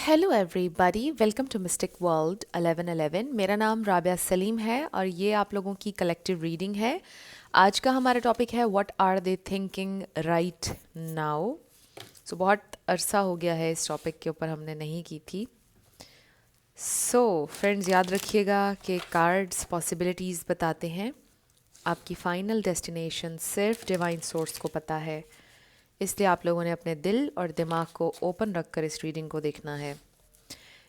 Hello everybody, welcome to mystic world 1111। मेरा नाम राबिया सलीम है और ये आप लोगों की कलेक्टिव रीडिंग है। आज का हमारा टॉपिक है what are they thinking right now. So बहुत अरसा हो गया है इस टॉपिक के ऊपर हमने नहीं की थी। सो फ्रेंड्स, याद रखिएगा कि कार्ड्स पॉसिबिलिटीज़ बताते हैं। आपकी फाइनल डेस्टिनेशन सिर्फ डिवाइन सोर्स को पता है, इसलिए आप लोगों ने अपने दिल और दिमाग को ओपन रखकर इस रीडिंग को देखना है।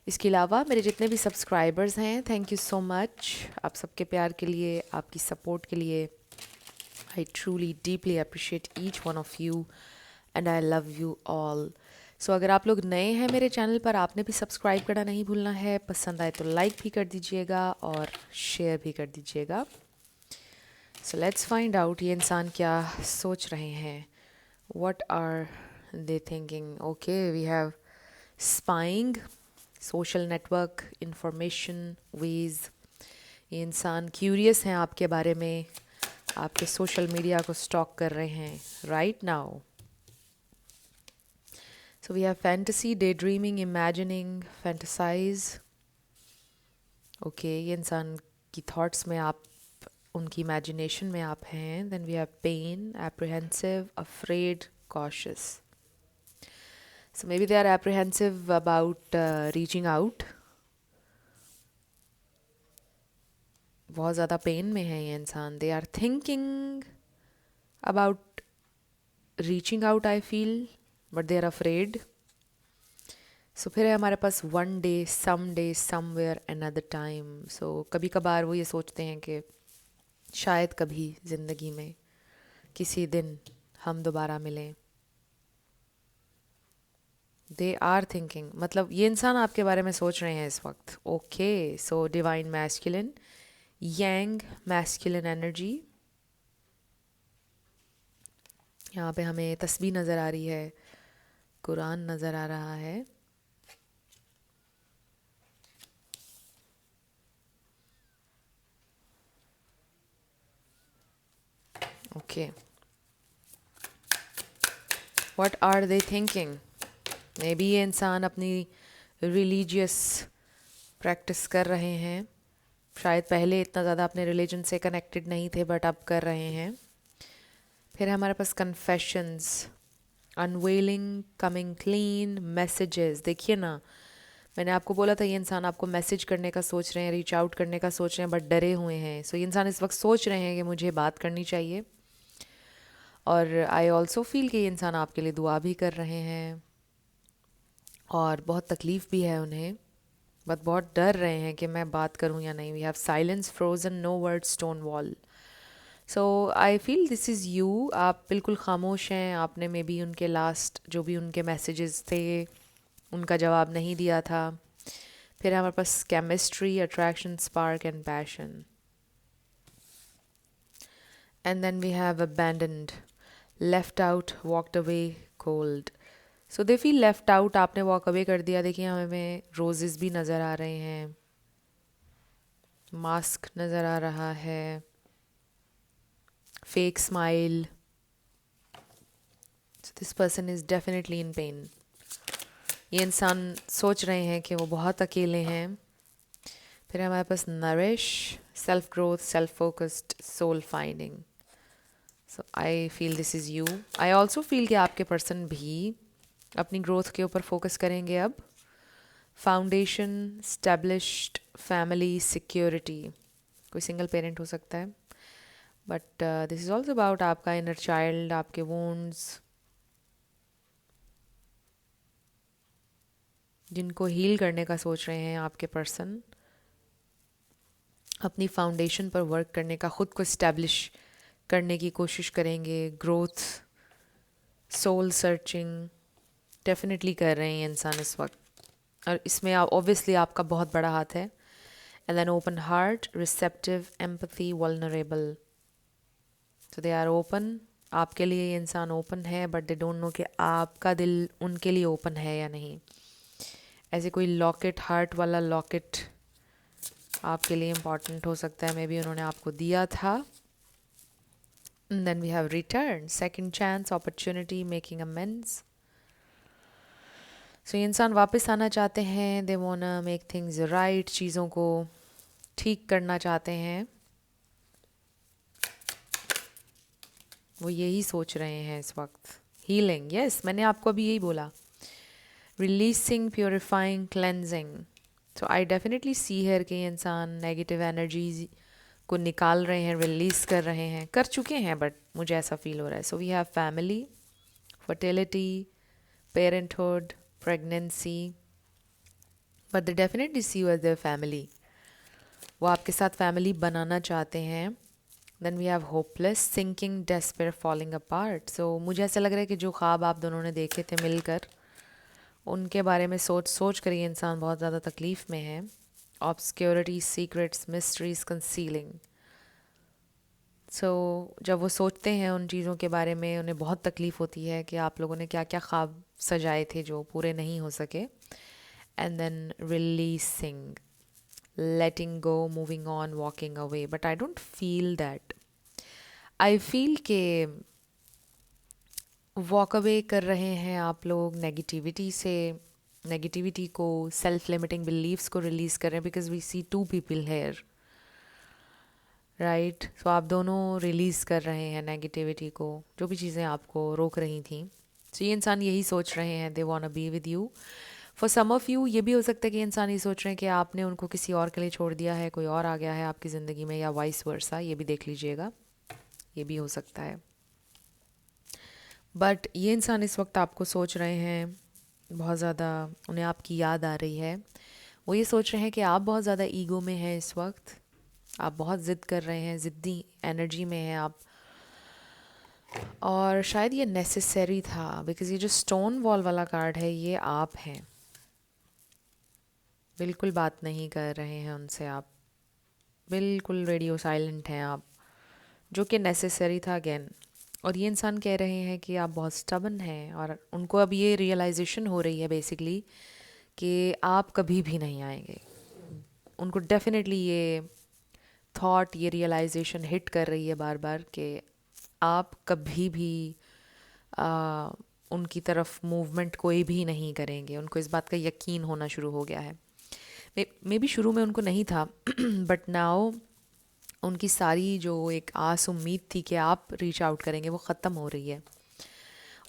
इसके अलावा मेरे जितने भी सब्सक्राइबर्स हैं, थैंक यू सो मच आप सबके प्यार के लिए, आपकी सपोर्ट के लिए। I truly deeply appreciate each one of you and I love you all. So अगर आप लोग नए हैं मेरे चैनल पर, आपने भी सब्सक्राइब करना नहीं भूलना है। पसंद आए तो लाइक भी कर दीजिएगा और शेयर भी कर दीजिएगा। सो लेट्स फाइंड आउट ये इंसान क्या सोच रहे हैं। What are they thinking? Okay, we have spying, social network, information, ways. ये इंसान क्यूरियस हैं आपके बारे में, आपके सोशल मीडिया को स्टॉक कर रहे हैं right now. So we have fantasy, day dreaming, imagining, fantasize. Okay, ये इंसान की थॉट्स में आप, उनकी इमेजिनेशन में आप हैं। Then we have pain, apprehensive, afraid, cautious. So maybe they are apprehensive about reaching out. बहुत ज़्यादा पेन में है ये इंसान. They are thinking about reaching out, I feel, but they are afraid. So फिर है हमारे पास one day, someday, somewhere, another time. So कभी कभार वो ये सोचते हैं कि शायद कभी ज़िंदगी में किसी दिन हम दोबारा मिलें। दे आर थिंकिंग, मतलब ये इंसान आपके बारे में सोच रहे हैं इस वक्त। ओके, सो डिवाइन मैस्कुलिन, यांग मैस्कुलिन एनर्जी। यहाँ पे हमें तस्बीह नज़र आ रही है, कुरान नज़र आ रहा है। Okay, what are they thinking? Maybe ये इंसान अपनी रिलीजियस प्रैक्टिस कर रहे हैं। शायद पहले इतना ज़्यादा अपने रिलीजन से कनेक्टेड नहीं थे, बट अब कर रहे हैं। फिर हमारे पास confessions, unveiling, coming clean, messages. देखिए ना, मैंने आपको बोला था ये इंसान आपको मैसेज करने का सोच रहे हैं, रीच आउट करने का सोच रहे हैं, बट डरे हुए हैं। सो ये इंसान इस वक्त सोच रहे हैं कि मुझे बात करनी चाहिए। और आई ऑल्सो फील कि ये इंसान आपके लिए दुआ भी कर रहे हैं और बहुत तकलीफ़ भी है उन्हें, बट बहुत डर रहे हैं कि मैं बात करूं या नहीं। We have silence, frozen, no word, stone wall. So I feel this is you. आप बिल्कुल खामोश हैं। आपने मे बी उनके लास्ट जो भी उनके मैसेजेस थे उनका जवाब नहीं दिया था। फिर हमारे पास chemistry, attraction, spark and passion. And then we have abandoned, left out, walked away, cold. So they feel left out. आपने वॉक अवे कर दिया। देखिए हमें रोजेस भी नज़र आ रहे हैं, मास्क नज़र आ रहा है, fake smile. So this person is definitely in pen. ये इंसान सोच रहे हैं कि वो बहुत अकेले हैं। फिर हमारे पास nourish, self growth, self focused, soul finding. So I feel this is you. I also feel कि आपके पर्सन भी अपनी ग्रोथ के ऊपर फोकस करेंगे अब। Foundation, established, family, security. कोई सिंगल पेरेंट हो सकता है, but this is also about आपका इनर चाइल्ड, आपके वुंड्स जिनको हील करने का सोच रहे हैं आपके पर्सन। अपनी फाउंडेशन पर वर्क करने का, ख़ुद को इस्टेब्लिश करने की कोशिश करेंगे। ग्रोथ, सोल सर्चिंग डेफिनेटली कर रहे हैं ये इंसान इस वक्त, और इसमें ऑब्वियसली आपका बहुत बड़ा हाथ है। And then open heart, receptive, empathy, vulnerable. So they are open. आपके लिए ये इंसान ओपन है, बट दे डोंट नो कि आपका दिल उनके लिए ओपन है या नहीं। ऐसे कोई लॉकेट, हार्ट वाला लॉकेट आपके लिए इम्पॉर्टेंट हो सकता है, मे बी उन्होंने आपको दिया था। And then we have return, second chance, opportunity, making amends. सो ये इंसान वापस आना चाहते हैं, दे वांना मेक थिंग्स राइट, चीज़ों को ठीक करना चाहते हैं, वो यही सोच रहे हैं इस वक्त। हीलिंग, यस, मैंने आपको अभी यही बोला, releasing, purifying, cleansing. So I definitely see here कि इंसान नेगेटिव एनर्जीज को निकाल रहे हैं, रिलीज कर रहे हैं, कर चुके हैं, बट मुझे ऐसा फील हो रहा है। So we have family, fertility, parenthood, pregnancy, but they definitely see you as their family. वो आपके साथ फैमिली बनाना चाहते हैं। Then we have hopeless, sinking, despair, falling apart. So मुझे ऐसा लग रहा है कि जो ख्वाब आप दोनों ने देखे थे मिलकर, उनके बारे में सोच सोच कर ये इंसान बहुत ज़्यादा तकलीफ़ में है। Obscurity, secrets, mysteries, concealing. So जब वो सोचते हैं उन चीज़ों के बारे में, उन्हें बहुत तकलीफ़ होती है कि आप लोगों ने क्या क्या ख्वाब सजाए थे जो पूरे नहीं हो सके। And then releasing, letting go, moving on, walking away. But I don't feel that. I feel के वॉक अवे कर रहे हैं आप लोग नेगेटिविटी से, नेगेटिविटी को, सेल्फ लिमिटिंग बिलीव्स को रिलीज कर रहे हैं, because we see two people here, right. So आप दोनों रिलीज कर रहे हैं नेगेटिविटी को, जो भी चीज़ें आपको रोक रही थी। सो ये इंसान यही सोच रहे हैं, they want to be with you. For some of you ये भी हो सकता है कि इंसान ये सोच रहे हैं कि आपने उनको किसी और के लिए छोड़ दिया है, कोई और आ गया है आपकी ज़िंदगी में, या वाइस वर्सा, ये भी देख लीजिएगा, ये भी हो सकता है। बट ये इंसान इस वक्त आपको सोच रहे हैं, बहुत ज़्यादा उन्हें आपकी याद आ रही है। वो ये सोच रहे हैं कि आप बहुत ज़्यादा ईगो में हैं इस वक्त, आप बहुत ज़िद कर रहे हैं, ज़िद्दी एनर्जी में हैं आप, और शायद ये नेसेसरी था, बिकॉज़ ये जो स्टोन वॉल वाला कार्ड है ये आप हैं। बिल्कुल बात नहीं कर रहे हैं उनसे आप, बिल्कुल रेडियो साइलेंट हैं आप, जो कि नेसेसरी था अगेन। और ये इंसान कह रहे हैं कि आप बहुत स्टबन हैं, और उनको अब ये रियलाइजेशन हो रही है बेसिकली कि आप कभी भी नहीं आएंगे। उनको डेफिनेटली ये थॉट, ये रियलाइजेशन हिट कर रही है बार बार कि आप कभी भी आ, उनकी तरफ मूवमेंट कोई भी नहीं करेंगे। उनको इस बात का यकीन होना शुरू हो गया है। मे बी शुरू में उनको नहीं था बट नाउ उनकी सारी जो एक आस उम्मीद थी कि आप रीच आउट करेंगे, वो ख़त्म हो रही है।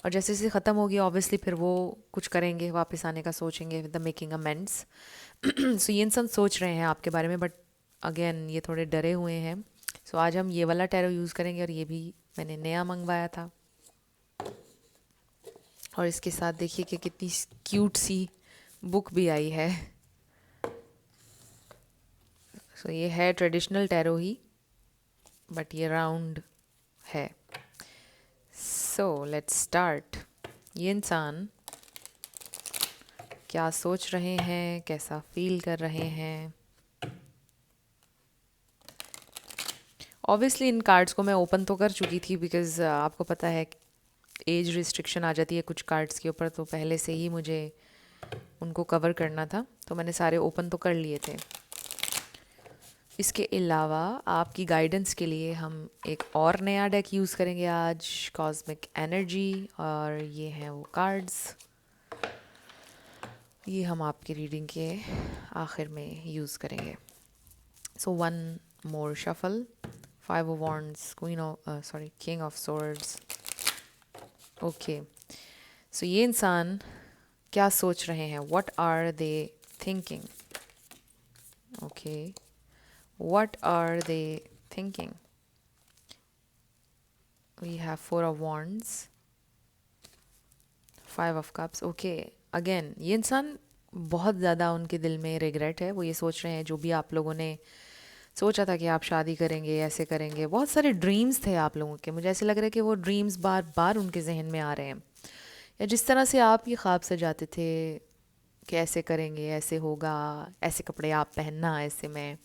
और जैसे जैसे ख़त्म होगी ऑब्वियसली फिर वो कुछ करेंगे, वापस आने का सोचेंगे, विद द मेकिंग अमेंड्स। सो ये इंसान सोच रहे हैं आपके बारे में, बट अगेन ये थोड़े डरे हुए हैं। सो आज हम ये वाला टैरो यूज़ करेंगे, और ये भी मैंने नया मंगवाया था। और इसके साथ देखिए कि कितनी क्यूट सी बुक भी आई है। सो ये है ट्रेडिशनल टैरो ही, बट ये राउंड है। So let's start. ये इंसान क्या सोच रहे हैं, कैसा फील कर रहे हैं। ऑब्वियसली इन कार्ड्स को मैं ओपन तो कर चुकी थी, बिकॉज आपको पता है एज रिस्ट्रिक्शन आ जाती है कुछ कार्ड्स के ऊपर, तो पहले से ही मुझे उनको कवर करना था, तो मैंने सारे ओपन तो कर लिए थे। इसके अलावा आपकी गाइडेंस के लिए हम एक और नया डेक यूज़ करेंगे आज, कॉस्मिक एनर्जी, और ये हैं वो कार्ड्स। ये हम आपकी रीडिंग के आखिर में यूज़ करेंगे। So one more shuffle, 5 of Wands, King of Swords। Okay, so ये इंसान क्या सोच रहे हैं, what are they thinking. Okay, what are they thinking. We have 4 of Wands, 5 of Cups। Okay, again ये इंसान बहुत ज़्यादा, उनके दिल में रिग्रेट है। वो ये सोच रहे हैं जो भी आप लोगों ने सोचा था कि आप शादी करेंगे, ऐसे करेंगे, बहुत सारे ड्रीम्स थे आप लोगों के। मुझे ऐसे लग रहा है कि वो ड्रीम्स बार बार उनके जहन में आ रहे हैं, या जिस तरह से आप ये ख्वाब सजाते थे कि ऐसे करेंगे, ऐसे होगा, ऐसे कपड़े आप पहनना, ऐसे में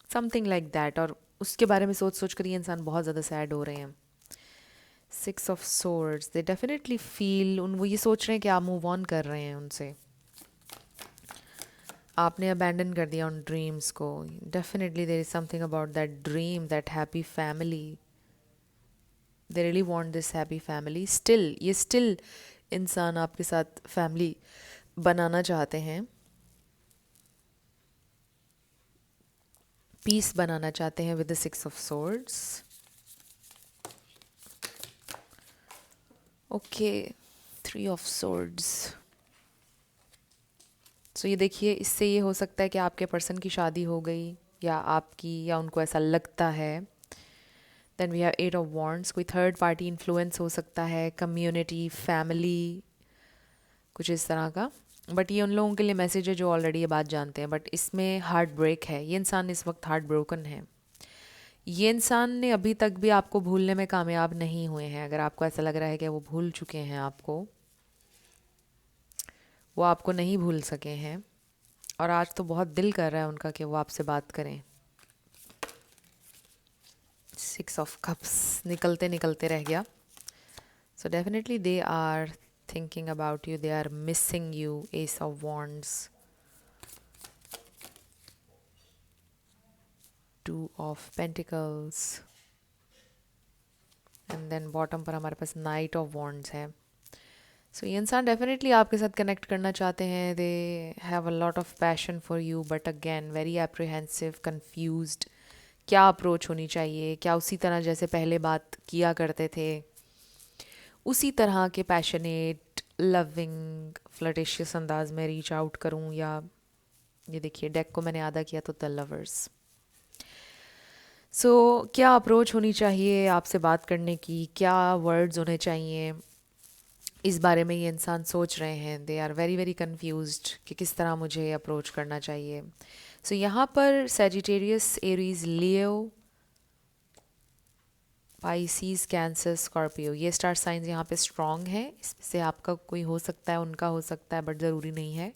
समथिंग लाइक दैट। और उसके बारे में सोच सोच कर ये इंसान बहुत ज़्यादा सैड हो रहे हैं। 6 of Swords, they definitely feel, वो ये सोच रहे हैं कि आप मूव ऑन कर रहे हैं उनसे, आपने अबैंडन कर दिया उन ड्रीम्स को। Definitely there is something about that dream, that happy family. They really want this happy family. Still ये स्टिल इंसान आपके साथ फैमिली बनाना चाहते हैं, पीस बनाना चाहते हैं with the 6 of swords. Okay, 3 of swords. So ये देखिए, इससे ये हो सकता है कि आपके पर्सन की शादी हो गई या आपकी, या उनको ऐसा लगता है। Then we have 8 of wands. कोई थर्ड पार्टी इन्फ्लुएंस हो सकता है, कम्युनिटी, फैमिली, कुछ इस तरह का। बट ये उन लोगों के लिए मैसेज है जो ऑलरेडी ये बात जानते हैं। बट इसमें हार्ट ब्रेक है, ये इंसान इस वक्त हार्ट ब्रोकन है। ये इंसान ने अभी तक भी आपको भूलने में कामयाब नहीं हुए हैं। अगर आपको ऐसा लग रहा है कि वो भूल चुके हैं आपको, वो आपको नहीं भूल सके हैं। और आज तो बहुत दिल कर रहा है उनका कि वो आपसे बात करें। 6 ऑफ कप्स निकलते निकलते रह गया। So definitely they are thinking about you, they are missing you. Ace of Wands, 2 of Pentacles, and then bottom पर हमारे पास Knight of Wands है। So ये इंसान डेफिनेटली आपके साथ कनेक्ट करना चाहते हैं। They have a lot of passion for you, but again very apprehensive, confused. क्या अप्रोच होनी चाहिए, क्या उसी तरह जैसे पहले बात किया करते थे उसी तरह के पैशनेट, लविंग, फ्लर्टिशियस अंदाज में रीच आउट करूं, या ये देखिए डेक को मैंने आधा किया तो द लवर्स। सो क्या अप्रोच होनी चाहिए आपसे बात करने की, क्या वर्ड्स होने चाहिए, इस बारे में ये इंसान सोच रहे हैं। They are very very confused कि किस तरह मुझे अप्रोच करना चाहिए। सो यहाँ पर सेजिटेरियस, एरीज, लियो, पाइसीज, कैंसर, स्कॉर्पियो, ये स्टार साइंस यहाँ पे स्ट्रॉन्ग है। इससे आपका कोई हो सकता है, उनका हो सकता है, बट ज़रूरी नहीं है।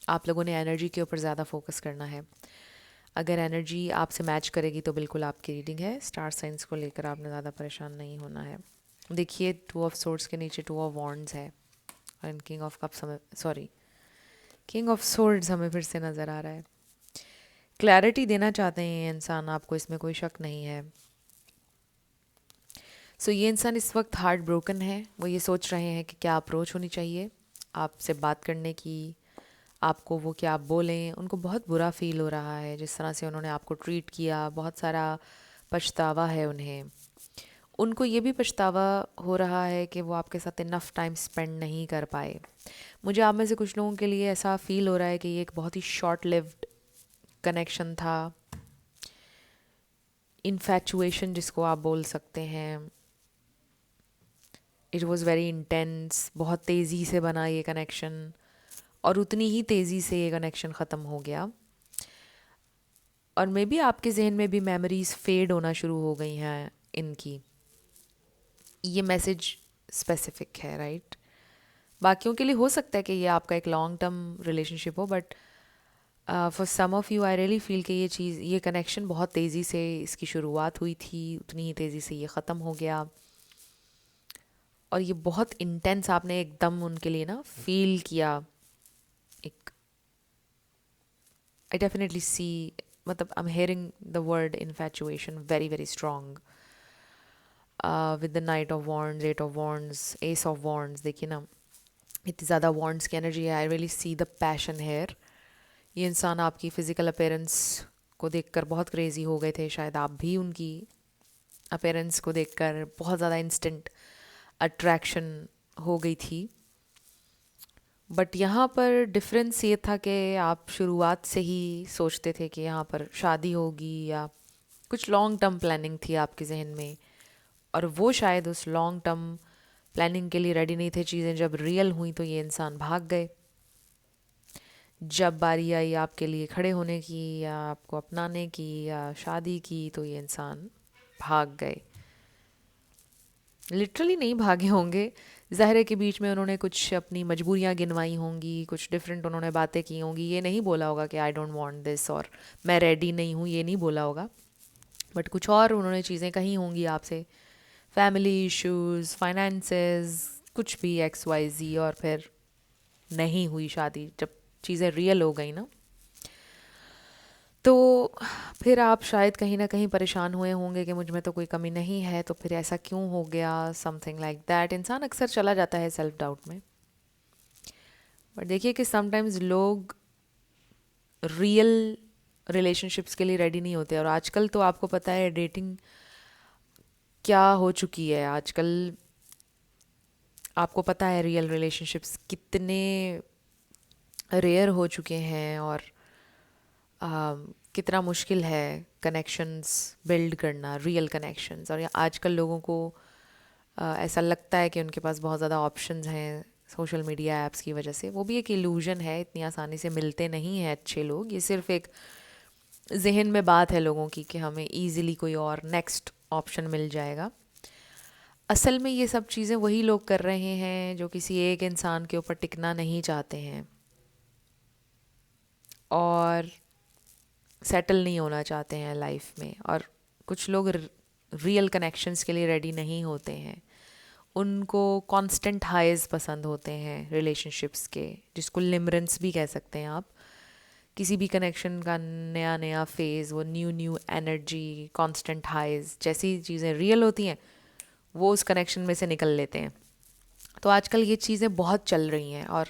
आप लोगों ने एनर्जी के ऊपर ज़्यादा फोकस करना है। अगर एनर्जी आपसे मैच करेगी तो बिल्कुल आपकी रीडिंग है। स्टार साइंस को लेकर आपने ज़्यादा परेशान नहीं होना है। देखिए 2 ऑफ सोर्ड्स के नीचे 2 ऑफ वॉन्ड्स है, और किंग ऑफ कप्स हमें, सॉरी, किंग ऑफ सोर्ड्स हमें फिर से नज़र आ रहा है। क्लैरिटी देना चाहते हैं ये इंसान आपको, इसमें कोई शक नहीं है। सो ये इंसान इस वक्त हार्ट ब्रोकन है। वो ये सोच रहे हैं कि क्या अप्रोच होनी चाहिए आपसे बात करने की, आपको वो क्या बोलें। उनको बहुत बुरा फील हो रहा है जिस तरह से उन्होंने आपको ट्रीट किया, बहुत सारा पछतावा है उन्हें। उनको ये भी पछतावा हो रहा है कि वो आपके साथ इनफ टाइम स्पेंड नहीं कर पाए। मुझे आप में से कुछ लोगों के लिए ऐसा फील हो रहा है कि ये एक बहुत ही शॉर्ट लिव्ड कनेक्शन था, इन्फैचुएशन जिसको आप बोल सकते हैं। इट वॉज़ वेरी इंटेंस, बहुत तेज़ी से बना ये कनेक्शन, और उतनी ही तेज़ी से ये कनेक्शन ख़त्म हो गया। और मे बी आपके जहन में भी मेमोरीज फेड होना शुरू हो गई हैं इनकी। ये मैसेज स्पेसिफिक है, राइट? बाकियों के लिए हो सकता है कि ये आपका एक लॉन्ग टर्म रिलेशनशिप हो, but for some of you I really feel कि ये चीज़, ये कनेक्शन बहुत तेज़ी से इसकी शुरुआत हुई थी, उतनी ही तेज़ी से ये ख़त्म हो गया। और ये बहुत इंटेंस आपने एकदम उनके लिए ना फील किया। एक, आई डेफिनेटली सी, मतलब I am hearing the word infatuation very very strong with the knight of wands, 8 of wands, ace of wands. देखिए ना, इतनी ज़्यादा वॉन्ड्स की एनर्जी है। I really see the passion here. ये इंसान आपकी फ़िज़िकल अपीयरेंस को देखकर बहुत क्रेज़ी हो गए थे, शायद आप भी उनकी अपीयरेंस को देखकर बहुत ज़्यादा इंस्टेंट अट्रैक्शन हो गई थी। बट यहाँ पर डिफरेंस ये था कि आप शुरुआत से ही सोचते थे कि यहाँ पर शादी होगी, या कुछ लॉन्ग टर्म प्लानिंग थी आपके जहन में, और वो शायद उस लॉन्ग टर्म प्लानिंग के लिए रेडी नहीं थे। चीज़ें जब रियल हुई तो ये इंसान भाग गए। जब बारी आई आपके लिए खड़े होने की, या आपको अपनाने की, या शादी की, तो ये इंसान भाग गए। लिटरली नहीं भागे होंगे, ज़ाहिर है कि बीच में उन्होंने कुछ अपनी मजबूरियाँ गिनवाई होंगी, कुछ डिफरेंट उन्होंने बातें की होंगी। ये नहीं बोला होगा कि आई डोंट वांट दिस, और मैं रेडी नहीं हूँ, ये नहीं बोला होगा। बट कुछ और उन्होंने चीज़ें कही होंगी आपसे, फैमिली इश्यूज़, फाइनेंसेस, कुछ भी XYZ, और फिर नहीं हुई शादी। जब चीज़ें रियल हो गई ना, तो फिर आप शायद कहीं ना कहीं परेशान हुए होंगे कि मुझ में तो कोई कमी नहीं है, तो फिर ऐसा क्यों हो गया, समथिंग लाइक दैट। इंसान अक्सर चला जाता है सेल्फ डाउट में। बट देखिए कि समटाइम्स लोग रियल रिलेशनशिप्स के लिए रेडी नहीं होते। और आजकल तो आपको पता है डेटिंग क्या हो चुकी है आजकल। आपको पता है रियल रिलेशनशिप्स कितने रेयर हो चुके हैं, और कितना मुश्किल है कनेक्शंस बिल्ड करना, रियल कनेक्शंस। और आजकल लोगों को ऐसा लगता है कि उनके पास बहुत ज़्यादा ऑप्शंस हैं सोशल मीडिया ऐप्स की वजह से। वो भी एक इल्यूजन है, इतनी आसानी से मिलते नहीं हैं अच्छे लोग। ये सिर्फ एक जहन में बात है लोगों की कि हमें ईजिली कोई और नेक्स्ट ऑप्शन मिल जाएगा। असल में ये सब चीज़ें वही लोग कर रहे हैं जो किसी एक इंसान के ऊपर टिकना नहीं चाहते हैं और सेटल नहीं होना चाहते हैं लाइफ में। और कुछ लोग रियल कनेक्शंस के लिए रेडी नहीं होते हैं। उनको कांस्टेंट हाइज पसंद होते हैं रिलेशनशिप्स के, जिसको लिमरेंस भी कह सकते हैं आप। किसी भी कनेक्शन का नया नया फेज़, वो new new energy, constant highs, जैसी चीज़ें रियल होती हैं वो उस कनेक्शन में से निकल लेते हैं। तो आजकल ये चीज़ें बहुत चल रही हैं और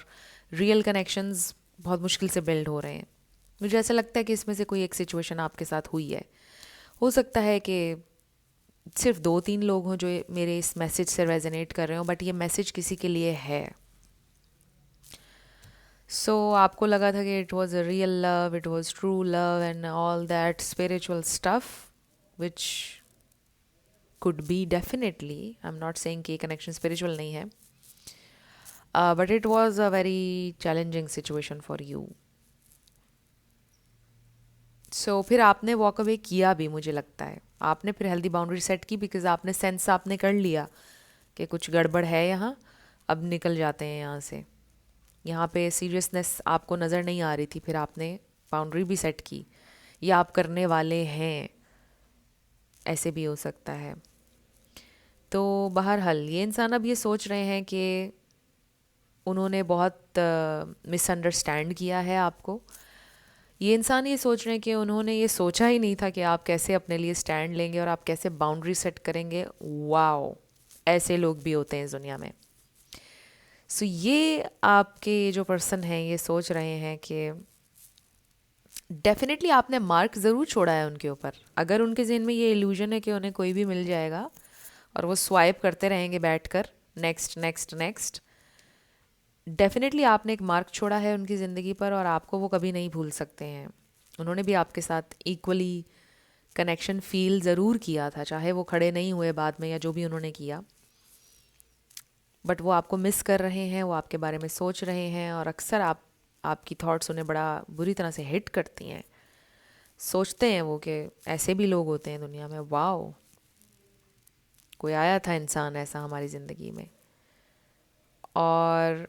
रियल कनेक्शंस बहुत मुश्किल से बिल्ड हो रहे हैं। मुझे ऐसा लगता है कि इसमें से कोई एक सिचुएशन आपके साथ हुई है। हो सकता है कि सिर्फ 2-3 लोग हों जो मेरे इस मैसेज से रेजोनेट कर रहे हो, बट ये मैसेज किसी के लिए है। सो आपको लगा था कि it was a real love, it was true love and all that spiritual stuff, which could be definitely. I am not saying कि ये कनेक्शन स्पिरिचुअल नहीं है, but it was a very challenging situation for you. So फिर आपने walk away किया भी, मुझे लगता है आपने फिर हेल्दी बाउंड्री सेट की, बिकॉज आपने सेंस आपने कर लिया कि कुछ गड़बड़ है यहाँ, अब निकल जाते हैं यहाँ से। यहाँ पे सीरियसनेस आपको नज़र नहीं आ रही थी, फिर आपने बाउंड्री भी सेट की, या आप करने वाले हैं, ऐसे भी हो सकता है। तो बहरहाल ये इंसान अब ये सोच रहे हैं कि उन्होंने बहुत मिसअंडरस्टैंड किया है आपको। ये इंसान ये सोच रहे हैं कि उन्होंने ये सोचा ही नहीं था कि आप कैसे अपने लिए स्टैंड लेंगे और आप कैसे बाउंड्री सेट करेंगे। वाओ, ऐसे लोग भी होते हैं इस दुनिया में। सो ये आपके जो पर्सन हैं ये सोच रहे हैं कि डेफिनेटली आपने मार्क ज़रूर छोड़ा है उनके ऊपर। अगर उनके जहन में ये इल्यूजन है कि उन्हें कोई भी मिल जाएगा और वो स्वाइप करते रहेंगे बैठकर, नेक्स्ट नेक्स्ट नेक्स्ट, डेफिनेटली आपने एक मार्क छोड़ा है उनकी ज़िंदगी पर और आपको वो कभी नहीं भूल सकते हैं। उन्होंने भी आपके साथ इक्वली कनेक्शन फील ज़रूर किया था, चाहे वो खड़े नहीं हुए बाद में या जो भी उन्होंने किया, बट वो आपको मिस कर रहे हैं, वो आपके बारे में सोच रहे हैं। और अक्सर आपकी थॉट्स उन्हें बड़ा बुरी तरह से हिट करती हैं। सोचते हैं वो कि ऐसे भी लोग होते हैं दुनिया में, वाओ, कोई आया था इंसान ऐसा हमारी ज़िंदगी में। और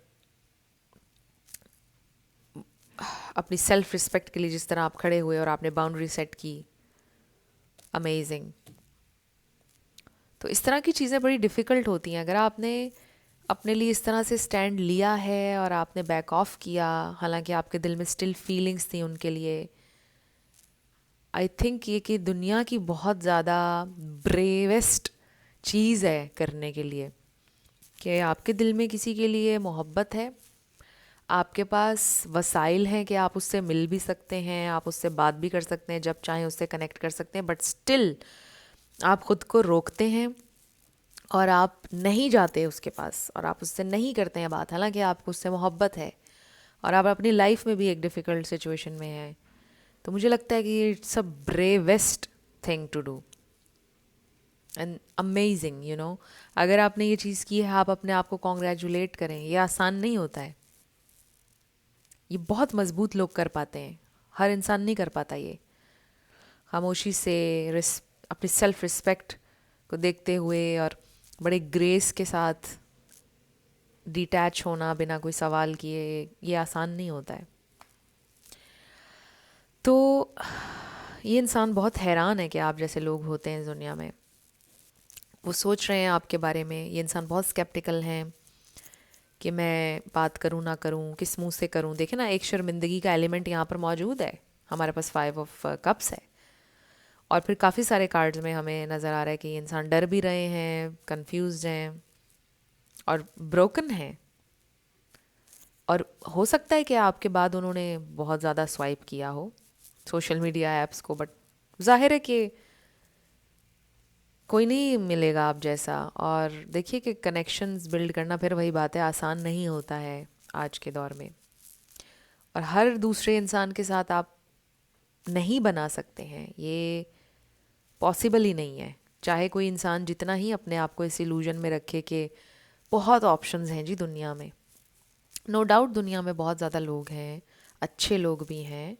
अपनी सेल्फ रिस्पेक्ट के लिए जिस तरह आप खड़े हुए और आपने बाउंड्री सेट की, अमेजिंग। तो इस तरह की चीज़ें बड़ी डिफ़िकल्ट होती हैं। अगर आपने अपने लिए इस तरह से स्टैंड लिया है और आपने बैक ऑफ किया, हालांकि आपके दिल में स्टिल फीलिंग्स थी उनके लिए, आई थिंक ये कि दुनिया की बहुत ज़्यादा ब्रेवेस्ट चीज़ है करने के लिए, कि आपके दिल में किसी के लिए मोहब्बत है, आपके पास वसाइल हैं कि आप उससे मिल भी सकते हैं, आप उससे बात भी कर सकते हैं, जब चाहें उससे कनेक्ट कर सकते हैं, बट स्टिल आप ख़ुद को रोकते हैं और आप नहीं जाते उसके पास और आप उससे नहीं करते हैं बात, हालांकि आपको उससे मोहब्बत है और आप अपनी लाइफ में भी एक डिफ़िकल्ट सिचुएशन में हैं। तो मुझे लगता है कि it's a bravest thing to do and amazing, you know. अगर आपने ये चीज़ की है, आप अपने आप को कॉन्ग्रेचुलेट करें। ये आसान नहीं होता है, ये बहुत मजबूत लोग कर पाते हैं, हर इंसान नहीं कर पाता ये। खामोशी से अपनी सेल्फ रिस्पेक्ट को देखते हुए और बड़े ग्रेस के साथ डिटैच होना बिना कोई सवाल किए, ये आसान नहीं होता है। तो ये इंसान बहुत हैरान है कि आप जैसे लोग होते हैं इस दुनिया में। वो सोच रहे हैं आपके बारे में, ये इंसान बहुत स्केप्टिकल हैं कि मैं बात करूं ना करूं, किस मुंह से करूं। देखे ना, एक शर्मिंदगी का एलिमेंट यहाँ पर मौजूद है। हमारे पास 5 ऑफ कप्स है। और फिर काफ़ी सारे कार्ड्स में हमें नज़र आ रहा है कि ये इंसान डर भी रहे हैं, कंफ्यूज्ड हैं और ब्रोकन हैं। और हो सकता है कि आपके बाद उन्होंने बहुत ज़्यादा स्वाइप किया हो सोशल मीडिया ऐप्स को, बट जाहिर है कि कोई नहीं मिलेगा आप जैसा। और देखिए कि कनेक्शंस बिल्ड करना, फिर वही बात है, आसान नहीं होता है आज के दौर में। और हर दूसरे इंसान के साथ आप नहीं बना सकते हैं, ये पॉसिबल ही नहीं है। चाहे कोई इंसान जितना ही अपने आप को इस इल्यूजन में रखे कि बहुत ऑप्शंस हैं जी दुनिया में। नो डाउट दुनिया में बहुत ज़्यादा लोग हैं, अच्छे लोग भी हैं,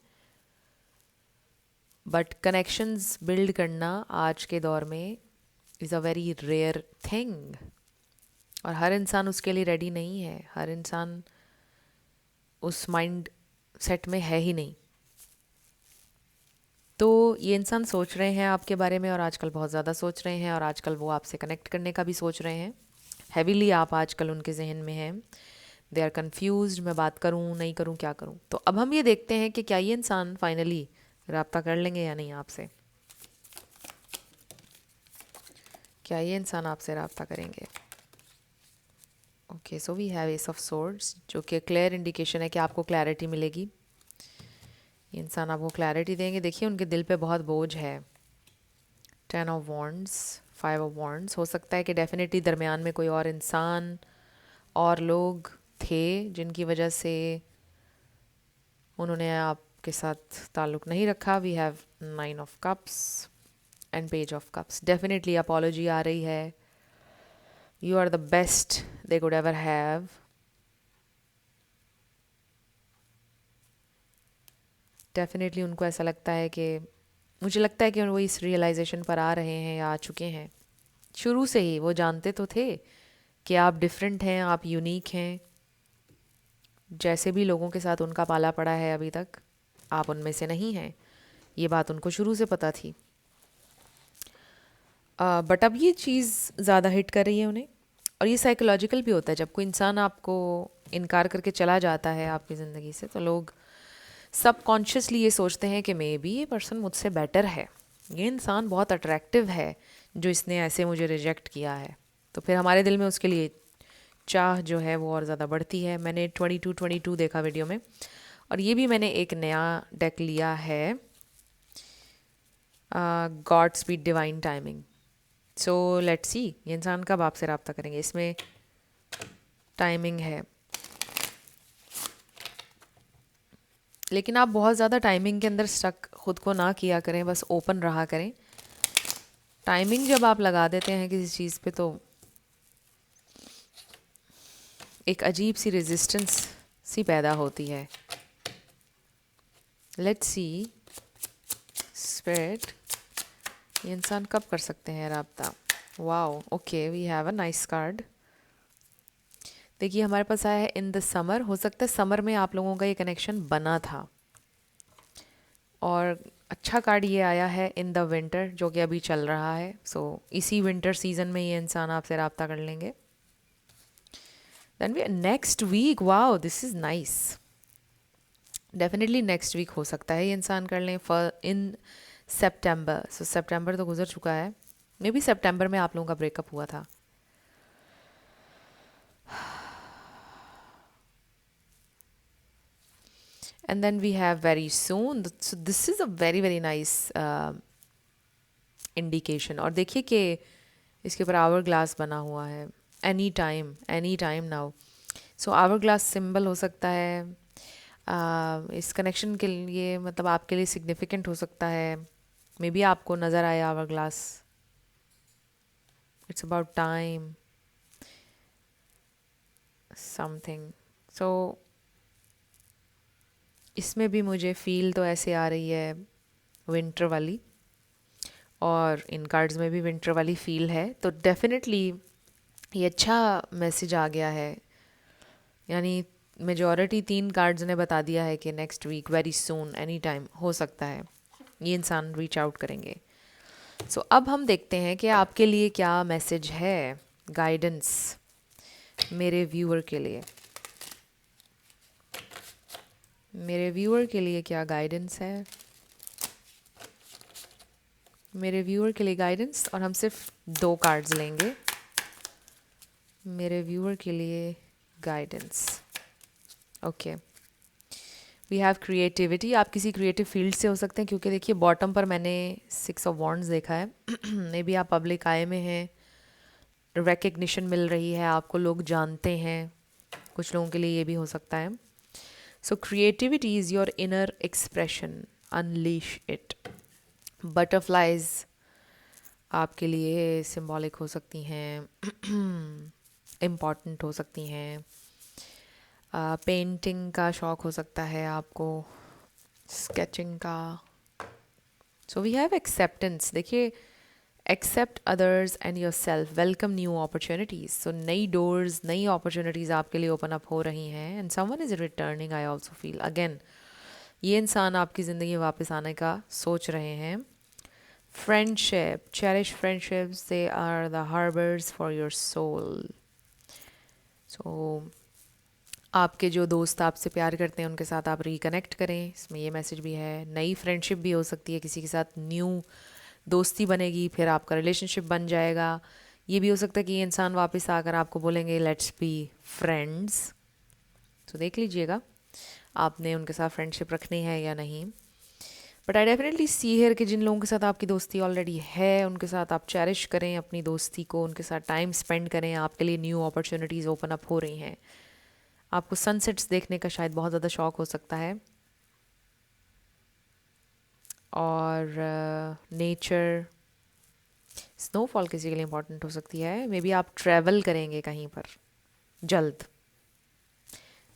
बट कनेक्शंस बिल्ड करना आज के दौर में is a very rare thing. और हर इंसान उसके लिए रेडी नहीं है, हर इंसान उस माइंड सेट में है ही नहीं। तो ये इंसान सोच रहे हैं आपके बारे में, और आजकल बहुत ज़्यादा सोच रहे हैं, और आजकल वो आपसे कनेक्ट करने का भी सोच रहे हैं। हैवीली आप आजकल उनके जहन में हैं। दे आर कन्फ्यूज, मैं बात करूँ नहीं करूँ, क्या करूँ। तो अब हम ये देखते हैं कि क्या ये इंसान फाइनली रब्ता कर लेंगे या नहीं आपसे। क्या ये इंसान आपसे रब्ता करेंगे। Okay, so we have ace of swords, जो कि क्लियर इंडिकेशन है कि आपको क्लैरिटी मिलेगी। ये इंसान आपको क्लैरिटी देंगे। देखिए उनके दिल पे बहुत बोझ है। 10 ऑफ वॉन्ड्स, 5 ऑफ वॉन्ड्स। हो सकता है कि डेफिनेटली दरमियान में कोई और इंसान और लोग थे जिनकी वजह से उन्होंने आपके साथ ताल्लुक़ नहीं रखा। We have 9 of cups and page of cups. Definitely apology आ रही है। You are the best they could ever have. Definitely उनको ऐसा लगता है कि, मुझे लगता है कि वो इस रियलाइजेशन पर आ रहे हैं या आ चुके हैं। शुरू से ही वो जानते तो थे कि आप डिफरेंट हैं, आप यूनिक हैं। जैसे भी लोगों के साथ उनका पाला पड़ा है अभी तक, आप उनमें से नहीं हैं। ये बात उनको शुरू से पता थी। बट अब ये चीज़ ज़्यादा हिट कर रही है उन्हें। और ये साइकोलॉजिकल भी होता है, जब कोई इंसान आपको इनकार करके चला जाता है आपकी ज़िंदगी से, तो लोग सबकॉन्शियसली ये सोचते हैं कि मे बी ये पर्सन मुझसे बेटर है, ये इंसान बहुत अट्रैक्टिव है जो इसने ऐसे मुझे रिजेक्ट किया है। तो फिर हमारे दिल में उसके लिए चाह जो है वो और ज़्यादा बढ़ती है। मैंने 22 देखा वीडियो में, और ये भी मैंने एक नया डेक लिया है, God speed divine timing. So let's see ये इंसान कब आपसे रब्ता करेंगे। इसमें टाइमिंग है, लेकिन आप बहुत ज़्यादा टाइमिंग के अंदर स्टक खुद को ना किया करें, बस ओपन रहा करें। टाइमिंग जब आप लगा देते हैं किसी चीज़ पे, तो एक अजीब सी रेजिस्टेंस सी पैदा होती है। लेट्स सी स्पिरिट, ये इंसान कब कर सकते हैं रब्ता। Wow, okay, we have a nice card. देखिए हमारे पास आया है इन द समर। हो सकता है समर में आप लोगों का ये कनेक्शन बना था। और अच्छा कार्ड ये आया है इन द विंटर, जो कि अभी चल रहा है। सो इसी विंटर सीजन में ये इंसान आपसे रब्ता कर लेंगे। Then we next week, wow this is nice. Definitely next week हो सकता है ये इंसान कर लें, इन सितंबर। सो सितंबर तो गुजर चुका है, मे बी सितंबर में आप लोगों का ब्रेकअप हुआ था। And then we have very soon. So this is a very very nice indication. और देखिए कि इसके ऊपर आवर ग्लास बना हुआ है, any time now. So hourglass symbol हो सकता है इस कनेक्शन के लिए, मतलब आपके लिए सिग्निफिकेंट हो सकता है। मे बी आपको नज़र आए hourglass, it's about time something. So इसमें भी मुझे फील तो ऐसे आ रही है विंटर वाली, और इन कार्ड्स में भी विंटर वाली फील है। तो डेफिनेटली ये अच्छा मैसेज आ गया है। यानी मेजॉरिटी 3 कार्ड्स ने बता दिया है कि next week, very soon, any time हो सकता है ये इंसान रीच आउट करेंगे। सो अब हम देखते हैं कि आपके लिए क्या मैसेज है, गाइडेंस मेरे व्यूअर के लिए। मेरे व्यूअर के लिए क्या गाइडेंस है, मेरे व्यूअर के लिए गाइडेंस, और हम सिर्फ 2 कार्ड्स लेंगे मेरे व्यूअर के लिए guidance. Okay, we have creativity. आप किसी क्रिएटिव फील्ड से हो सकते हैं, क्योंकि देखिए बॉटम पर मैंने 6 ऑफ वॉन्ड्स देखा है। मे बी आप पब्लिक आय में हैं, रिकग्निशन मिल रही है, आपको लोग जानते हैं, कुछ लोगों के लिए ये भी हो सकता है। सो creativity is your inner expression, unleash it. Butterflies आपके लिए सिंबॉलिक हो सकती हैं, इम्पॉर्टेंट हो सकती हैं। पेंटिंग का शौक हो सकता है आपको, स्केचिंग का। So we have acceptance. देखिए, accept others and yourself, welcome new opportunities. So नई डोर्स, नई अपॉर्चुनिटीज़ आपके लिए ओपन अप हो रही हैं, and someone is returning. I also feel again ये इंसान आपकी ज़िंदगी में वापस आने का सोच रहे हैं। Friendship, cherish friendships, they are the harbours for your soul. So आपके जो दोस्त आपसे प्यार करते हैं उनके साथ आप रिकनेक्ट करें, इसमें ये मैसेज भी है। नई फ्रेंडशिप भी हो सकती है, किसी के साथ न्यू दोस्ती बनेगी, फिर आपका रिलेशनशिप बन जाएगा। ये भी हो सकता है कि ये इंसान वापस आकर आपको बोलेंगे लेट्स बी फ्रेंड्स। तो देख लीजिएगा आपने उनके साथ फ्रेंडशिप रखनी है या नहीं। But I definitely see here कि जिन लोगों के साथ आपकी दोस्ती ऑलरेडी है उनके साथ आप चेरिश करें अपनी दोस्ती को, उनके साथ टाइम स्पेंड करें। आपके लिए न्यू अपॉर्चुनिटीज़ ओपन अप हो रही हैं। आपको सनसेट्स देखने का शायद बहुत ज़्यादा शौक हो सकता है, और नेचर, स्नोफॉल किसी के लिए इम्पोर्टेंट हो सकती है। मे बी आप ट्रैवल करेंगे कहीं पर जल्द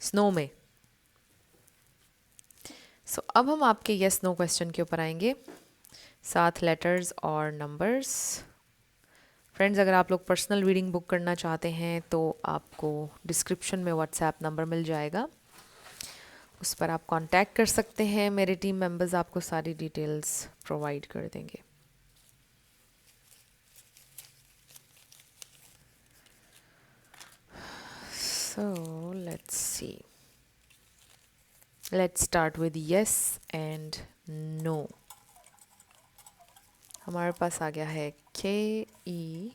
स्नो में। सो अब हम आपके यस नो क्वेश्चन के ऊपर आएंगे, 7 लेटर्स और नंबर्स। फ्रेंड्स, अगर आप लोग पर्सनल रीडिंग बुक करना चाहते हैं तो आपको डिस्क्रिप्शन में व्हाट्सएप नंबर मिल जाएगा, उस पर आप कांटेक्ट कर सकते हैं। मेरे टीम मेंबर्स आपको सारी डिटेल्स प्रोवाइड कर देंगे। So let's see. Let's start with yes and no. हमारे पास आ गया है KE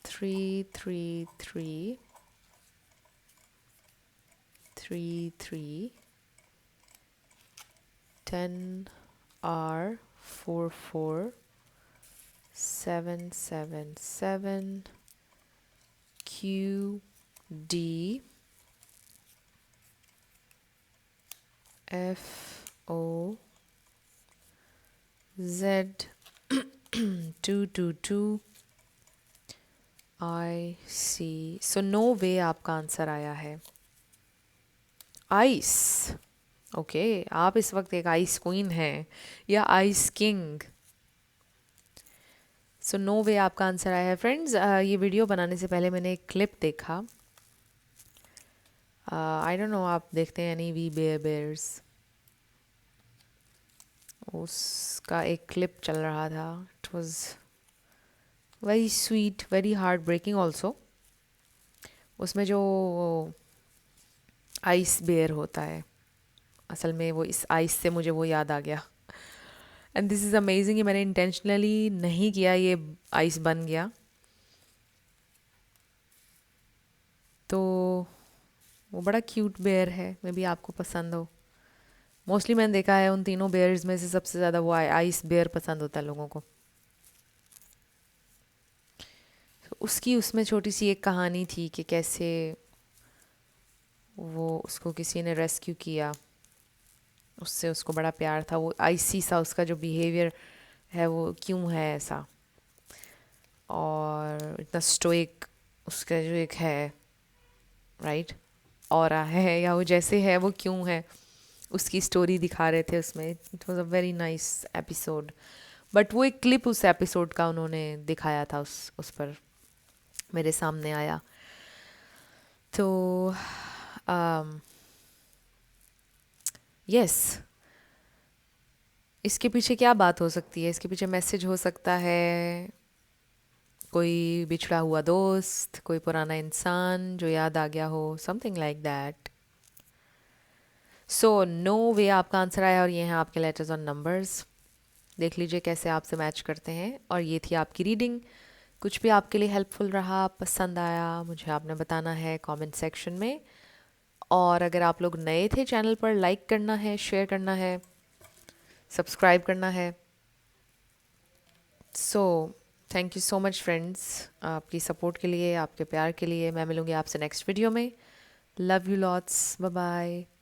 333 33 10R 44 777 QD FO Z 222 IC। So no way आपका आंसर आया है आइस। ओके, आप इस वक्त एक आइस क्वीन हैं या आइस किंग। सो नो वे आपका आंसर आया है। फ्रेंड्स, ये वीडियो बनाने से पहले मैंने एक क्लिप देखा। आई डोंट नो आप देखते हैं एनी वी बेयर्स, उसका एक क्लिप चल रहा था। It was very sweet, very heart breaking also. उसमें जो आइस बेयर होता है, असल में वो इस आइस से मुझे वो याद आ गया। एंड दिस इज़ अमेजिंग, ये मैंने इंटेंशनली नहीं किया, ये आइस बन गया। तो वो बड़ा क्यूट बेयर है, मे बी आपको पसंद हो। मोस्टली मैंने देखा है उन तीनों बेयर्स में से सबसे ज़्यादा वो आइस बेयर पसंद होता है लोगों को। तो उसकी उसमें छोटी सी एक कहानी थी कि कैसे वो उसको किसी ने रेस्क्यू किया, उससे उसको बड़ा प्यार था। वो आइसी सा उसका जो बिहेवियर है वो क्यों है ऐसा, और इतना स्टोइक उसका जो एक है राइट ऑरा है, या वो जैसे है वो क्यों है, उसकी स्टोरी दिखा रहे थे उसमें। It was a very nice episode. But वो एक क्लिप उस एपिसोड का उन्होंने दिखाया था, उस पर मेरे सामने आया। तो यस, इसके पीछे क्या बात हो सकती है? इसके पीछे मैसेज हो सकता है कोई बिछड़ा हुआ दोस्त, कोई पुराना इंसान जो याद आ गया हो, something like that. So no way आपका आंसर आया और ये हैं आपके लेटर्स और नंबर्स। देख लीजिए कैसे आपसे मैच करते हैं। और ये थी आपकी रीडिंग। कुछ भी आपके लिए हेल्पफुल रहा, पसंद आया, मुझे आपने बताना है कमेंट सेक्शन में। और अगर आप लोग नए थे चैनल पर, लाइक करना है, शेयर करना है, सब्सक्राइब करना है। So thank you so much friends, आपकी सपोर्ट के लिए, आपके प्यार के लिए। मैं मिलूँगी आपसे नेक्स्ट वीडियो में। Love you lots, bye bye.